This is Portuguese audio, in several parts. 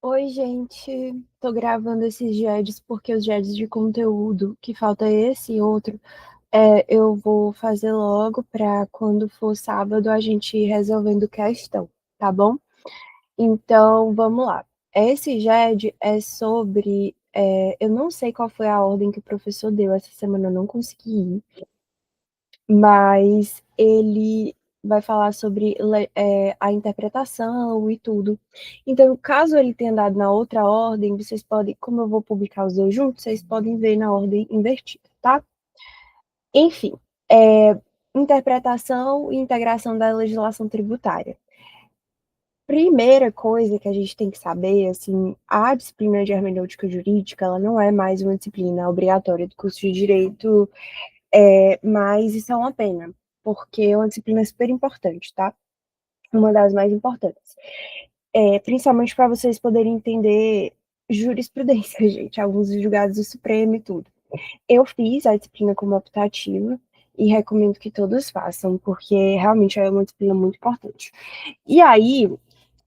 Oi, gente. Tô gravando esses JEDs porque os JEDs de conteúdo, que falta esse e outro, eu vou fazer logo para quando for sábado a gente ir resolvendo questão, tá bom? Então, vamos lá. Esse JED é sobre. Eu não sei qual foi a ordem que o professor deu essa semana, eu não consegui ir, mas ele vai falar sobre a interpretação e tudo. Então, caso ele tenha dado na outra ordem, vocês podem, como eu vou publicar os dois juntos, vocês podem ver na ordem invertida, tá? Enfim, interpretação e integração da legislação tributária. Primeira coisa que a gente tem que saber, assim, a disciplina de hermenêutica jurídica, ela não é mais uma disciplina obrigatória do curso de Direito, mas isso é uma pena, porque é uma disciplina super importante, tá? Uma das mais importantes. Principalmente para vocês poderem entender jurisprudência, gente, alguns julgados do Supremo e tudo. Eu fiz a disciplina como optativa e recomendo que todos façam, porque realmente é uma disciplina muito importante. E aí,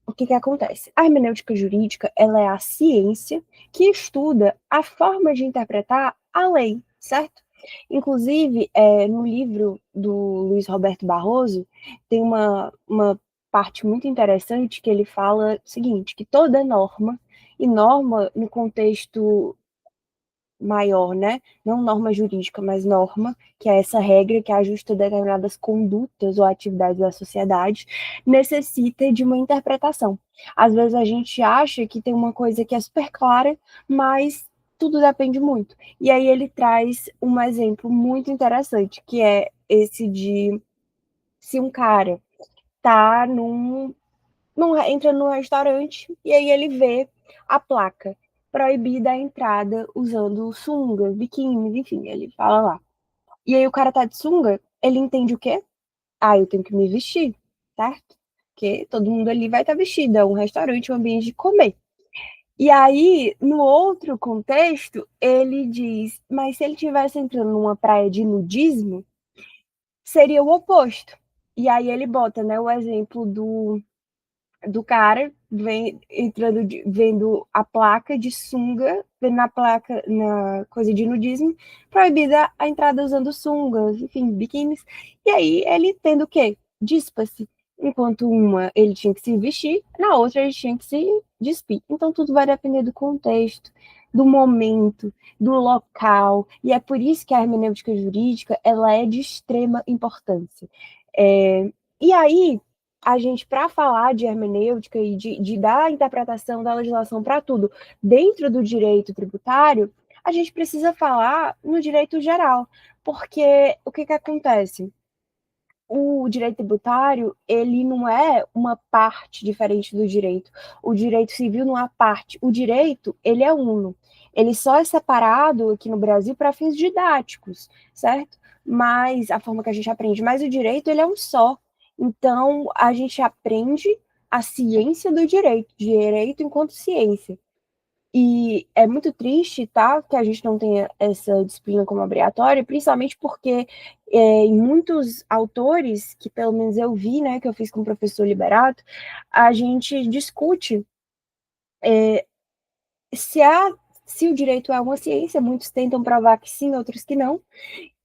o que acontece? A hermenêutica jurídica, ela é a ciência que estuda a forma de interpretar a lei, certo? Inclusive, no livro do Luiz Roberto Barroso, tem uma parte muito interessante que ele fala o seguinte, que toda norma, e norma no contexto maior, né? Não norma jurídica, mas norma, que é essa regra que ajusta determinadas condutas ou atividades da sociedade, necessita de uma interpretação. Às vezes a gente acha que tem uma coisa que é super clara, mas tudo depende muito. E aí ele traz um exemplo muito interessante, que é esse de se um cara tá entra no restaurante e aí ele vê a placa proibida a entrada usando sungas, biquínis, enfim, ele fala lá. E aí o cara tá de sunga, ele entende o quê? Ah, eu tenho que me vestir, certo? Porque todo mundo ali vai estar vestido, é um restaurante, um ambiente de comer. E aí, no outro contexto, ele diz, mas se ele tivesse entrando numa praia de nudismo, seria o oposto. E aí ele bota, né, o exemplo do cara entrando, vendo a placa de sunga, vendo na placa, na coisa de nudismo, proibida a entrada usando sungas, enfim, biquínis. E aí ele tendo o quê? Dispa-se. Enquanto uma ele tinha que se vestir, na outra ele tinha que se despir. Então tudo vai depender do contexto, do momento, do local. E é por isso que a hermenêutica jurídica ela é de extrema importância. E aí, a gente, para falar de hermenêutica e de dar a interpretação da legislação para tudo dentro do direito tributário, a gente precisa falar no direito geral, porque o que acontece? O direito tributário, ele não é uma parte diferente do direito. O direito civil não é parte. O direito, ele é uno. Ele só é separado aqui no Brasil para fins didáticos, certo? Mas a forma que a gente aprende, mas o direito, ele é um só. Então, a gente aprende a ciência do direito enquanto ciência. E é muito triste, tá, que a gente não tenha essa disciplina como obrigatória, principalmente porque em muitos autores, que pelo menos eu vi, né, que eu fiz com o professor Liberato, a gente discute se, se o direito é uma ciência, muitos tentam provar que sim, outros que não,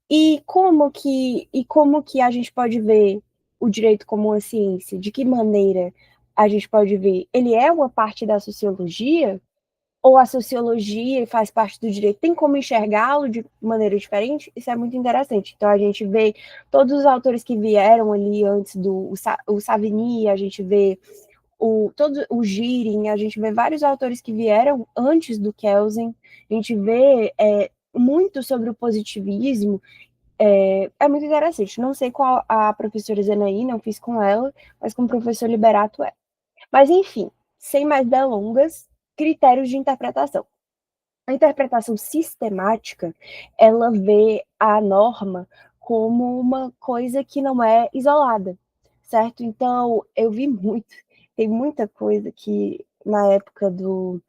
e como que a gente pode ver o direito como uma ciência, de que maneira a gente pode ver? Ele é uma parte da sociologia? Ou a sociologia faz parte do direito, tem como enxergá-lo de maneira diferente? Isso é muito interessante. Então, a gente vê todos os autores que vieram ali antes o Savigny, a gente vê o Girin, a gente vê vários autores que vieram antes do Kelsen, a gente vê muito sobre o positivismo, é muito interessante. Não sei qual a professora Zenaí, não fiz com ela, mas com o professor Liberato é. Mas, enfim, sem mais delongas, critérios de interpretação. A interpretação sistemática, ela vê a norma como uma coisa que não é isolada, certo? Então, eu vi muito, tem muita coisa que na época do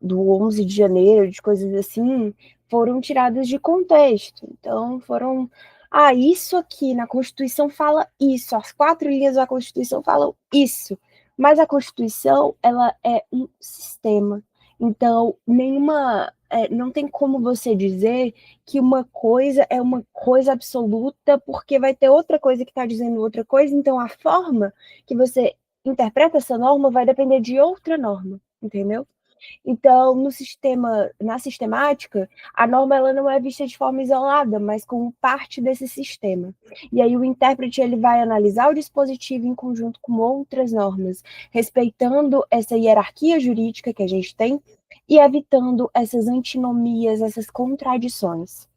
11 de janeiro, de coisas assim, foram tiradas de contexto. Então, isso aqui na Constituição fala isso, as 4 linhas da Constituição falam isso, Mas a Constituição, ela é um sistema. Então, não tem como você dizer que uma coisa é uma coisa absoluta, porque vai ter outra coisa que está dizendo outra coisa, então a forma que você interpreta essa norma vai depender de outra norma, entendeu? Então, na sistemática, a norma ela não é vista de forma isolada, mas como parte desse sistema. E aí o intérprete ele vai analisar o dispositivo em conjunto com outras normas, respeitando essa hierarquia jurídica que a gente tem e evitando essas antinomias, essas contradições.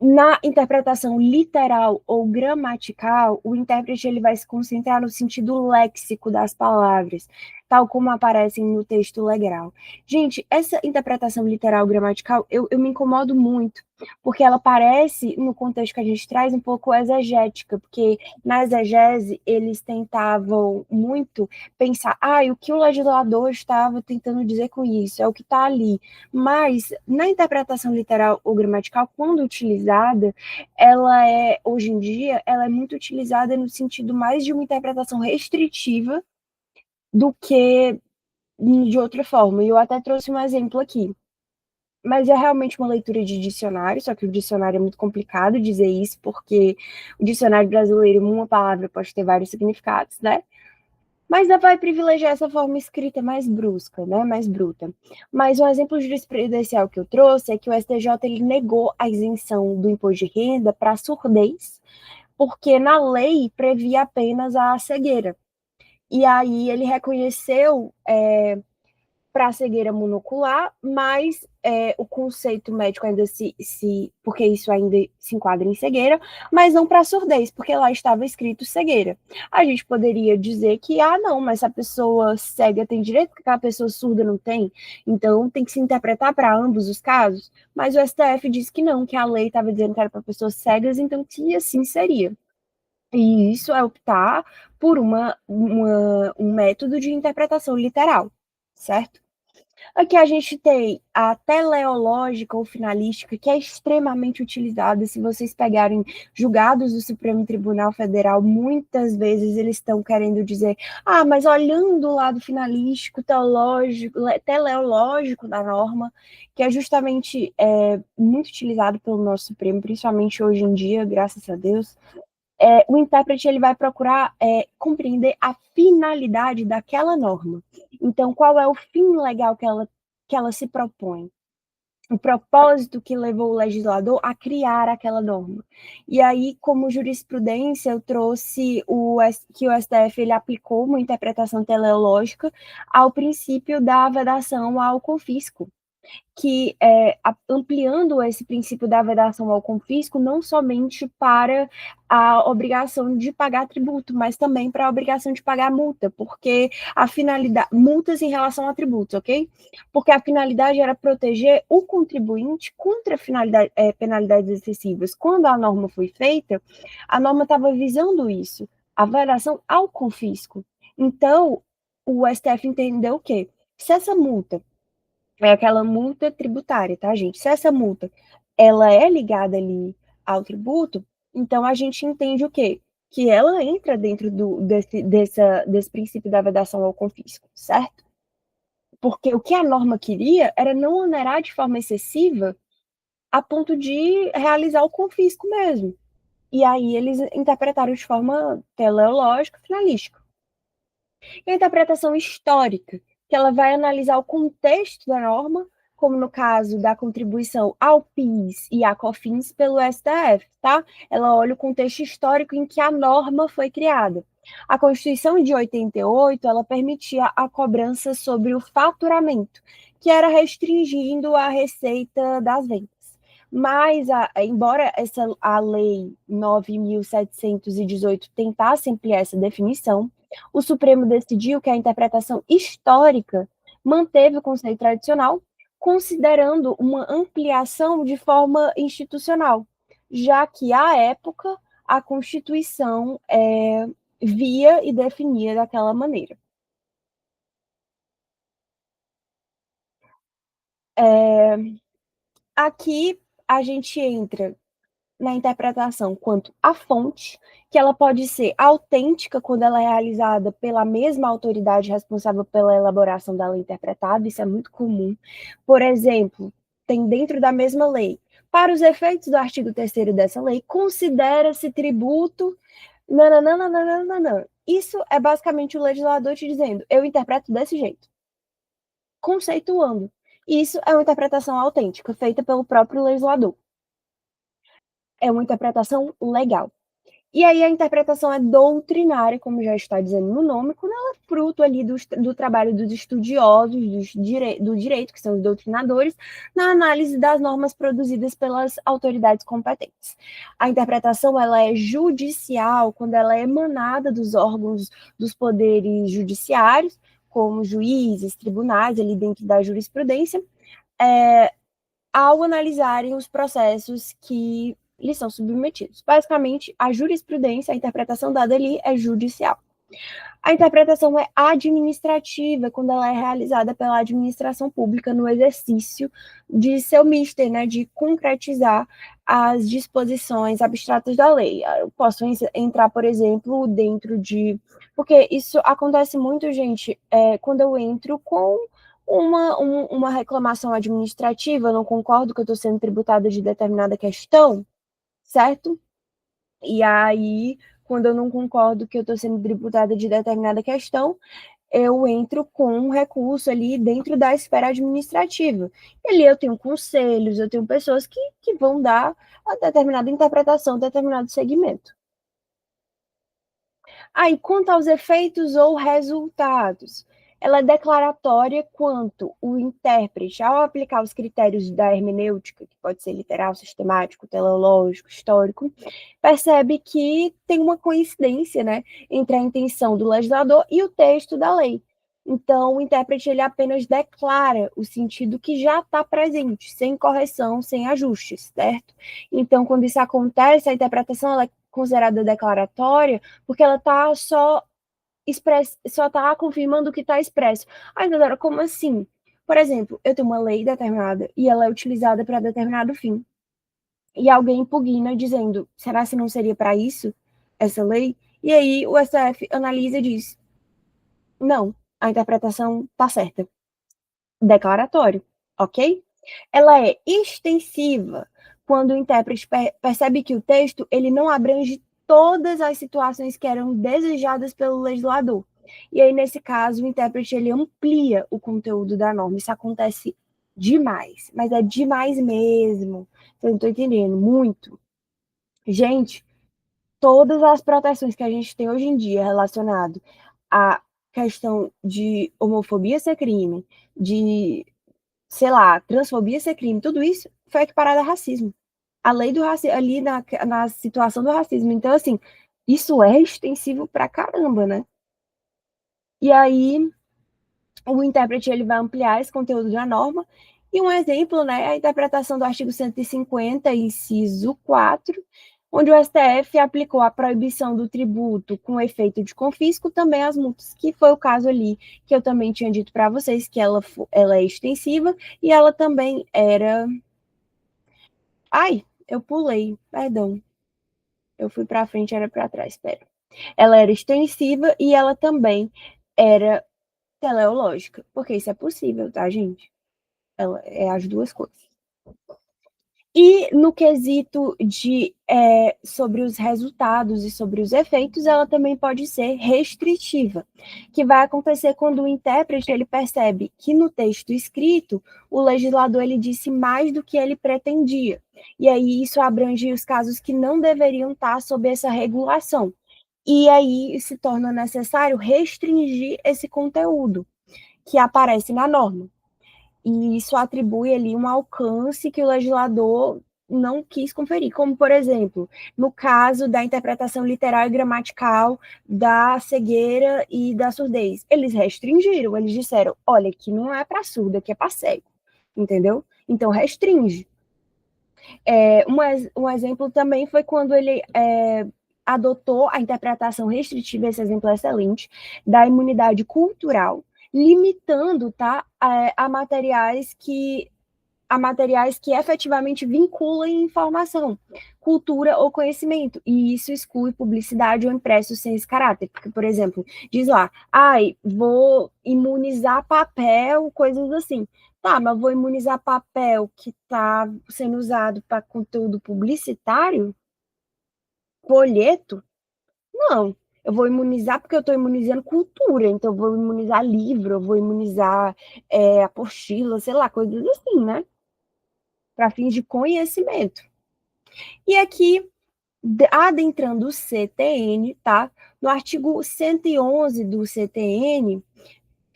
Na interpretação literal ou gramatical, o intérprete ele vai se concentrar no sentido léxico das palavras, tal como aparecem no texto legal. Gente, essa interpretação literal gramatical, eu me incomodo muito, porque ela parece, no contexto que a gente traz, um pouco exegética, porque na exegese eles tentavam muito pensar, o que o legislador estava tentando dizer com isso, é o que está ali. Mas na interpretação literal ou gramatical, quando utilizada, hoje em dia, ela é muito utilizada no sentido mais de uma interpretação restritiva do que de outra forma. E eu até trouxe um exemplo aqui. Mas é realmente uma leitura de dicionário, só que o dicionário é muito complicado dizer isso, porque o dicionário brasileiro, uma palavra pode ter vários significados, né? Mas ela vai privilegiar essa forma escrita mais brusca, né, mais bruta. Mas um exemplo jurisprudencial que eu trouxe é que o STJ ele negou a isenção do imposto de renda para surdez, porque na lei previa apenas a cegueira. E aí ele reconheceu para a cegueira monocular, mas o conceito médico ainda porque isso ainda se enquadra em cegueira, mas não para surdez, porque lá estava escrito cegueira. A gente poderia dizer que, não, mas se a pessoa cega tem direito, porque a pessoa surda não tem, então tem que se interpretar para ambos os casos, mas o STF disse que não, que a lei estava dizendo que era para pessoas cegas, então que assim seria. E isso é optar por um método de interpretação literal, certo? Aqui a gente tem a teleológica ou finalística, que é extremamente utilizada. Se vocês pegarem julgados do Supremo Tribunal Federal, muitas vezes eles estão querendo dizer, mas olhando o lado finalístico, teológico, teleológico da norma, que é justamente muito utilizado pelo nosso Supremo, principalmente hoje em dia, graças a Deus. O intérprete ele vai procurar compreender a finalidade daquela norma. Então, qual é o fim legal que ela se propõe? O propósito que levou o legislador a criar aquela norma. E aí, como jurisprudência, eu trouxe que o STF ele aplicou uma interpretação teleológica ao princípio da vedação ao confisco, que ampliando esse princípio da vedação ao confisco não somente para a obrigação de pagar tributo, mas também para a obrigação de pagar multa, porque a finalidade, multas em relação a tributos, ok? Porque a finalidade era proteger o contribuinte contra penalidades excessivas. Quando a norma foi feita, a norma estava visando isso, a vedação ao confisco. Então, o STF entendeu o quê? Se essa multa é aquela multa tributária, tá, gente? Se essa multa ela é ligada ali ao tributo, então a gente entende o quê? Que ela entra dentro desse princípio da vedação ao confisco, certo? Porque o que a norma queria era não onerar de forma excessiva a ponto de realizar o confisco mesmo. E aí eles interpretaram de forma teleológica, finalística. E a interpretação histórica, que ela vai analisar o contexto da norma, como no caso da contribuição ao PIS e à COFINS pelo STF, tá? Ela olha o contexto histórico em que a norma foi criada. A Constituição de 88, ela permitia a cobrança sobre o faturamento, que era restringindo a receita das vendas. Mas, embora a Lei 9.718 tentasse ampliar essa definição, o Supremo decidiu que a interpretação histórica manteve o conceito tradicional, considerando uma ampliação de forma institucional, já que, à época, a Constituição via e definia daquela maneira. Aqui a gente entra na interpretação quanto à fonte, que ela pode ser autêntica quando ela é realizada pela mesma autoridade responsável pela elaboração da lei interpretada, isso é muito comum. Por exemplo, tem dentro da mesma lei, para os efeitos do artigo 3º dessa lei, considera-se tributo nananana. Isso é basicamente o legislador te dizendo, eu interpreto desse jeito, conceituando. Isso é uma interpretação autêntica, feita pelo próprio legislador. É uma interpretação legal. E aí a interpretação é doutrinária, como já está dizendo no nome, quando ela é fruto ali do trabalho dos estudiosos do direito, que são os doutrinadores, na análise das normas produzidas pelas autoridades competentes. A interpretação ela é judicial quando ela é emanada dos órgãos dos poderes judiciários, como juízes, tribunais, ali dentro da jurisprudência, ao analisarem os processos que lhes são submetidos. Basicamente, a jurisprudência, a interpretação dada ali é judicial. A interpretação é administrativa, quando ela é realizada pela administração pública no exercício de seu mister, né, de concretizar as disposições abstratas da lei. Eu posso entrar, por exemplo, dentro de... Porque isso acontece muito, gente, quando eu entro com uma reclamação administrativa, eu não concordo que eu estou sendo tributada de determinada questão, certo? E aí, quando eu não concordo que eu estou sendo tributada de determinada questão, eu entro com um recurso ali dentro da esfera administrativa. E ali eu tenho conselhos, eu tenho pessoas que vão dar a determinada interpretação, determinado segmento. Aí, quanto aos efeitos ou resultados, ela é declaratória quanto o intérprete, ao aplicar os critérios da hermenêutica, que pode ser literal, sistemático, teleológico, histórico, percebe que tem uma coincidência, né, entre a intenção do legislador e o texto da lei. Então, o intérprete ele apenas declara o sentido que já está presente, sem correção, sem ajustes, certo? Então, quando isso acontece, a interpretação ela é considerada declaratória porque ela está só está confirmando o que está expresso. Ai, galera, como assim? Por exemplo, eu tenho uma lei determinada e ela é utilizada para determinado fim. E alguém impugna dizendo, será que não seria para isso essa lei? E aí o STF analisa e diz, não, a interpretação está certa. Declaratório, ok? Ela é extensiva quando o intérprete percebe que o texto ele não abrange todas as situações que eram desejadas pelo legislador. E aí, nesse caso, o intérprete ele amplia o conteúdo da norma. Isso acontece demais, mas é demais mesmo. Vocês não estão entendendo? Muito. Gente, todas as proteções que a gente tem hoje em dia relacionado à questão de homofobia ser crime, de sei lá, transfobia ser crime, tudo isso foi equiparado a racismo. A lei do racismo, ali na situação do racismo. Então, assim, isso é extensivo pra caramba, né? E aí, o intérprete ele vai ampliar esse conteúdo da norma. E um exemplo, né, é a interpretação do artigo 150, inciso 4, onde o STF aplicou a proibição do tributo com efeito de confisco também às multas, que foi o caso ali que eu também tinha dito para vocês, que ela é extensiva e ela também era... Ai, eu pulei, perdão. Eu fui para frente, era para trás, espera. Ela era extensiva e ela também era teleológica, porque isso é possível, tá, gente? Ela é as duas coisas. E no quesito de sobre os resultados e sobre os efeitos, ela também pode ser restritiva, que vai acontecer quando o intérprete ele percebe que no texto escrito o legislador ele disse mais do que ele pretendia. E aí isso abrange os casos que não deveriam estar sob essa regulação. E aí se torna necessário restringir esse conteúdo que aparece na norma. E isso atribui ali um alcance que o legislador não quis conferir, como, por exemplo, no caso da interpretação literal e gramatical da cegueira e da surdez. Eles restringiram, eles disseram, olha, aqui não é para surdo, aqui é para cego, entendeu? Então, restringe. Um exemplo também foi quando ele adotou a interpretação restritiva, esse exemplo é excelente, da imunidade cultural, limitando, tá, a materiais que a materiais que efetivamente vinculam informação, cultura ou conhecimento, e isso exclui publicidade ou impresso sem esse caráter, porque, por exemplo, diz lá, vou imunizar papel, coisas assim. Tá, mas vou imunizar papel que está sendo usado para conteúdo publicitário? Folheto? Não. Eu vou imunizar porque eu estou imunizando cultura, então eu vou imunizar livro, eu vou imunizar apostila, sei lá, coisas assim, né? Para fins de conhecimento. E aqui, adentrando o CTN, tá? No artigo 111 do CTN,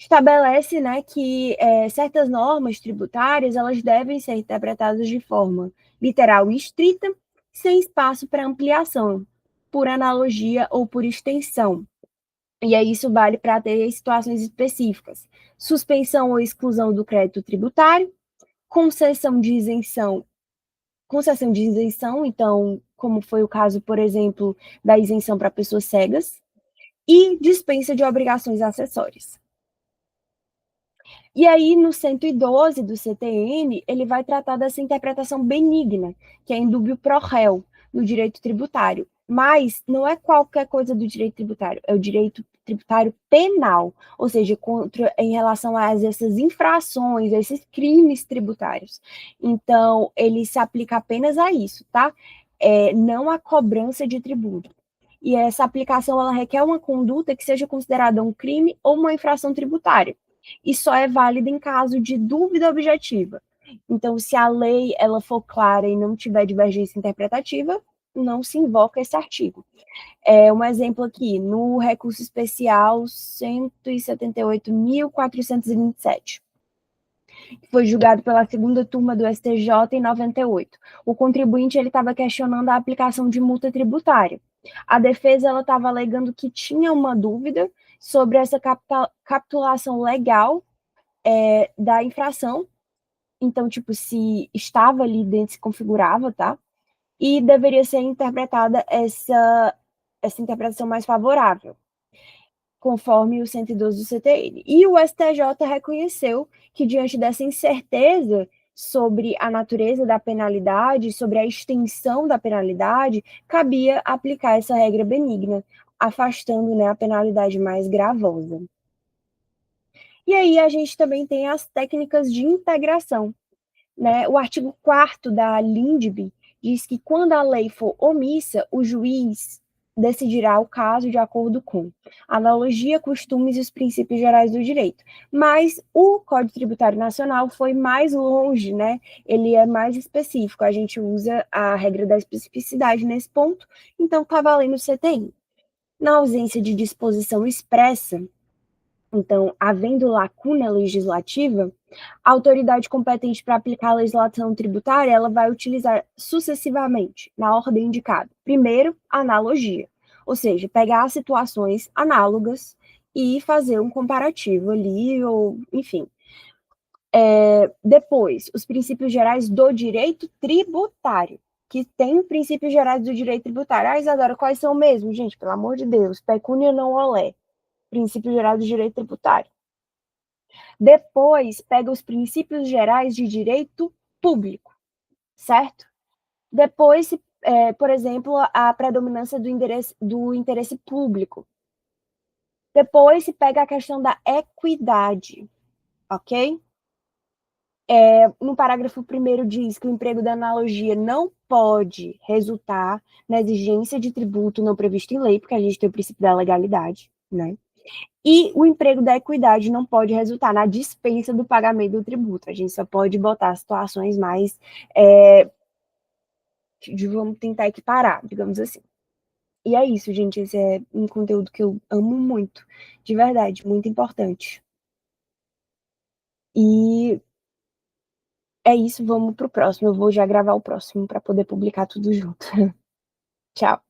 estabelece, né, que certas normas tributárias elas devem ser interpretadas de forma literal e estrita, sem espaço para ampliação, por analogia ou por extensão. E aí isso vale para ter situações específicas. Suspensão ou exclusão do crédito tributário, concessão de isenção, então, como foi o caso, por exemplo, da isenção para pessoas cegas, e dispensa de obrigações acessórias. E aí, no 112 do CTN, ele vai tratar dessa interpretação benigna, que é indúbio pro réu, no direito tributário. Mas não é qualquer coisa do direito tributário, é o direito tributário penal, ou seja, em relação a essas infrações, a esses crimes tributários. Então, ele se aplica apenas a isso, tá? Não a cobrança de tributo. E essa aplicação, ela requer uma conduta que seja considerada um crime ou uma infração tributária e só é válida em caso de dúvida objetiva. Então, se a lei ela for clara e não tiver divergência interpretativa, não se invoca esse artigo. Um exemplo aqui, no recurso especial 178.427, que foi julgado pela segunda turma do STJ em 98. O contribuinte ele estava questionando a aplicação de multa tributária. A defesa ela estava alegando que tinha uma dúvida sobre essa capitulação legal da infração, então, tipo, se estava ali dentro, se configurava, tá? E deveria ser interpretada essa interpretação mais favorável, conforme o 112 do CTN. E o STJ reconheceu que, diante dessa incerteza sobre a natureza da penalidade, sobre a extensão da penalidade, cabia aplicar essa regra benigna, afastando, né, a penalidade mais gravosa. E aí a gente também tem as técnicas de integração, né? O artigo 4º da LINDB diz que quando a lei for omissa, o juiz decidirá o caso de acordo com analogia, costumes e os princípios gerais do direito. Mas o Código Tributário Nacional foi mais longe, né? Ele é mais específico, a gente usa a regra da especificidade nesse ponto, então está valendo o CTI. Na ausência de disposição expressa, então, havendo lacuna legislativa, a autoridade competente para aplicar a legislação tributária, ela vai utilizar sucessivamente, na ordem indicada. Primeiro, a analogia, ou seja, pegar situações análogas e fazer um comparativo ali, ou enfim. Depois, os princípios gerais do direito tributário, que tem princípios gerais do direito tributário. Isadora, quais são mesmo? Gente, pelo amor de Deus, pecúnia não olé. Princípio geral do direito tributário. Depois, pega os princípios gerais de direito público, certo? Depois, por exemplo, a predominância do interesse público. Depois, se pega a questão da equidade, ok? No parágrafo 1º diz que o emprego da analogia não pode resultar na exigência de tributo não previsto em lei, porque a gente tem o princípio da legalidade, né? E o emprego da equidade não pode resultar na dispensa do pagamento do tributo. A gente só pode botar situações mais vamos tentar equiparar, digamos assim. E é isso, gente. Esse é um conteúdo que eu amo muito, de verdade, muito importante. E é isso, vamos pro próximo. Eu vou já gravar o próximo para poder publicar tudo junto. Tchau.